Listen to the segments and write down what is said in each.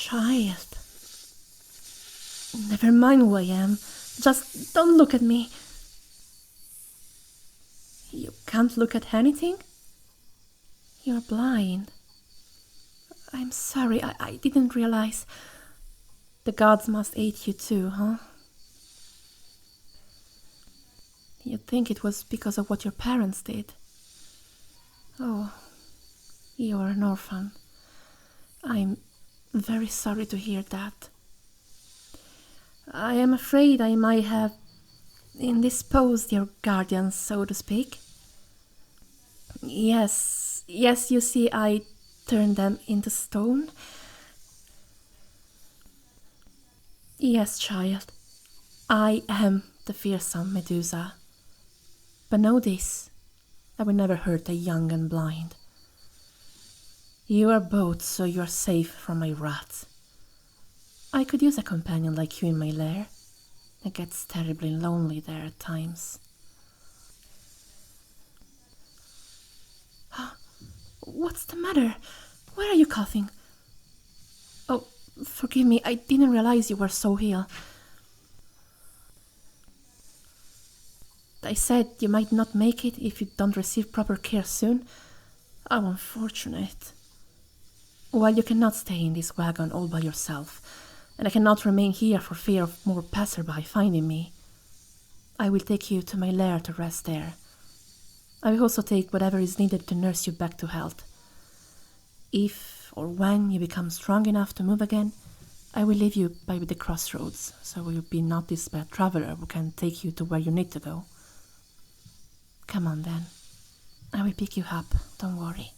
Child. Never mind who I am. Just don't look at me. You can't look at anything? You're blind. I'm sorry, I didn't realize. The gods must hate you too, huh? You think it was because of what your parents did? Oh, you're an orphan. I'm very sorry to hear that. I am afraid I might have indisposed your guardians, so to speak. Yes, you see, I turned them into stone. Yes, child, I am the fearsome Medusa. But know this, I will never hurt the young and blind. You are both, so you are safe from my wrath. I could use a companion like you in my lair. It gets terribly lonely there at times. What's the matter? Where are you coughing? Oh, forgive me, I didn't realize you were so ill. I said you might not make it if you don't receive proper care soon. How unfortunate. Well, you cannot stay in this wagon all by yourself, and I cannot remain here for fear of more passerby finding me. I will take you to my lair to rest there. I will also take whatever is needed to nurse you back to health. If or when you become strong enough to move again, I will leave you by the crossroads, so you will be noticed by a traveler who can take you to where you need to go. Come on then. I will pick you up, don't worry.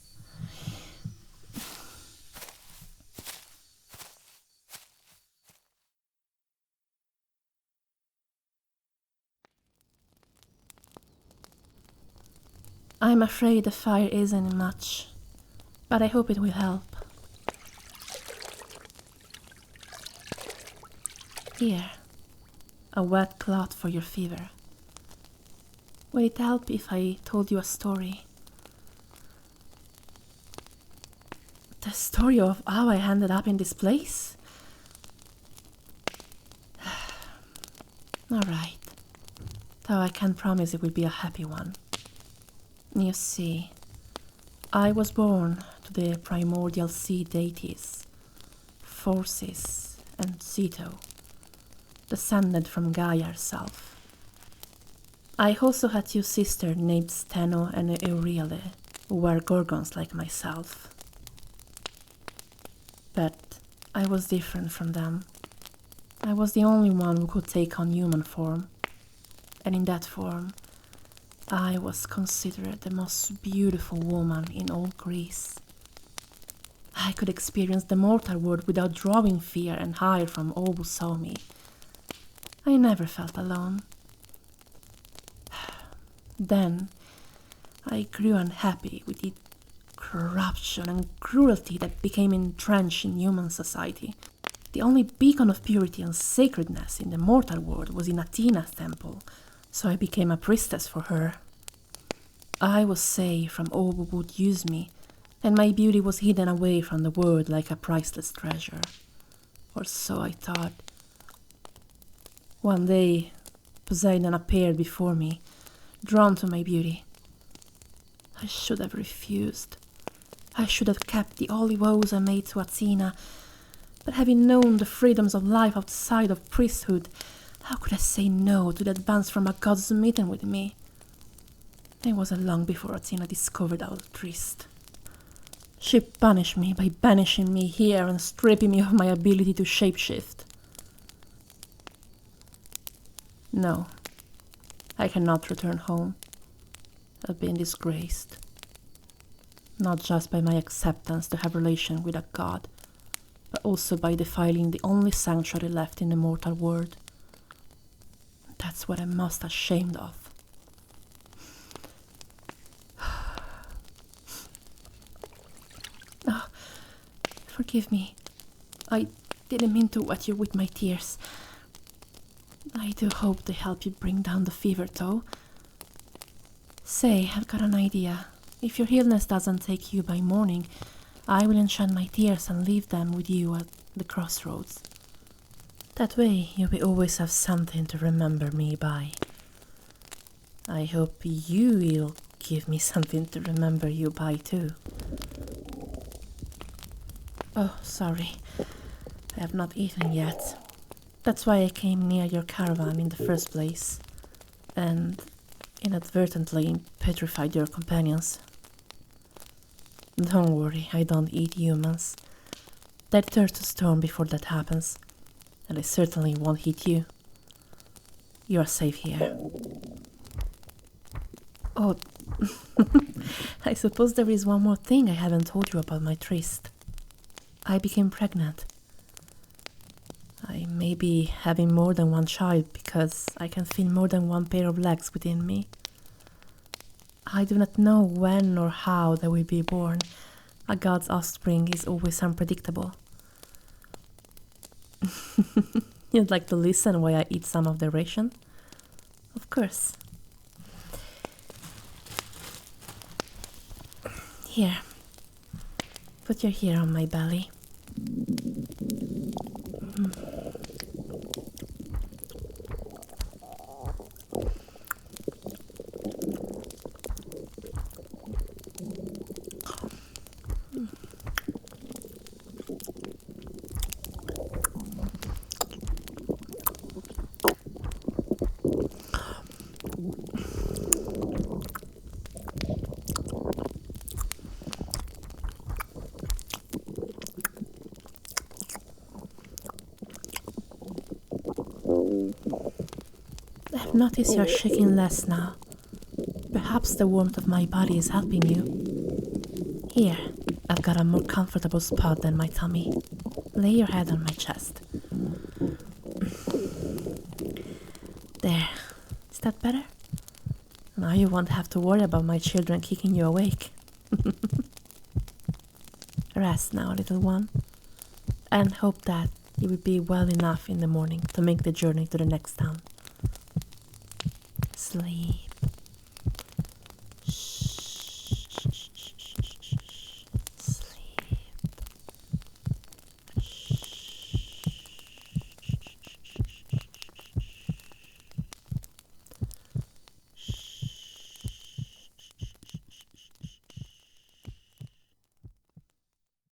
I'm afraid the fire isn't much, but I hope it will help. Here, a wet cloth for your fever. Will it help if I told you a story? The story of how I ended up in this place? Alright, though I can't promise it will be a happy one. You see, I was born to the primordial sea deities, Forces and Ceto, descended from Gaia herself. I also had two sisters named Steno and Euryale, who were Gorgons like myself. But I was different from them. I was the only one who could take on human form, and in that form, I was considered the most beautiful woman in all Greece. I could experience the mortal world without drawing fear and hide from all who saw me. I never felt alone. Then, I grew unhappy with the corruption and cruelty that became entrenched in human society. The only beacon of purity and sacredness in the mortal world was in Athena's temple, so I became a priestess for her. I was safe from all who would use me, and my beauty was hidden away from the world like a priceless treasure. Or so I thought. One day, Poseidon appeared before me, drawn to my beauty. I should have refused. I should have kept the holy vows I made to Athena, but having known the freedoms of life outside of priesthood, how could I say no to the advance from a god smitten with me? It wasn't long before Athena discovered our tryst. She punished me by banishing me here and stripping me of my ability to shapeshift. No, I cannot return home. I've been disgraced. Not just by my acceptance to have relation with a god, but also by defiling the only sanctuary left in the mortal world. That's what I'm most ashamed of. Oh, forgive me. I didn't mean to wet you with my tears. I do hope they help you bring down the fever, though. Say, I've got an idea. If your illness doesn't take you by morning, I will enchant my tears and leave them with you the crossroads. That way you will always have something to remember me by. I hope you will give me something to remember you by too. Oh, sorry. I have not eaten yet. That's why I came near your caravan in the first place, and inadvertently petrified your companions. Don't worry, I don't eat humans. They turn to stone before that happens, and I certainly won't eat you. You are safe here. Oh, I suppose there is one more thing I haven't told you about my tryst. I became pregnant. I may be having more than one child because I can feel more than one pair of legs within me. I do not know when or how they will be born. A god's offspring is always unpredictable. You'd like to listen while I eat some of the ration? Of course. Here. Put your ear on my belly. I've noticed you're shaking less now. Perhaps the warmth of my body is helping you. Here, I've got a more comfortable spot than my tummy. Lay your head on my chest. There. Is that better? Now you won't have to worry about my children keeping you awake. Rest now, little one, and hope that you will be well enough in the morning to make the journey to the next town. Sleep.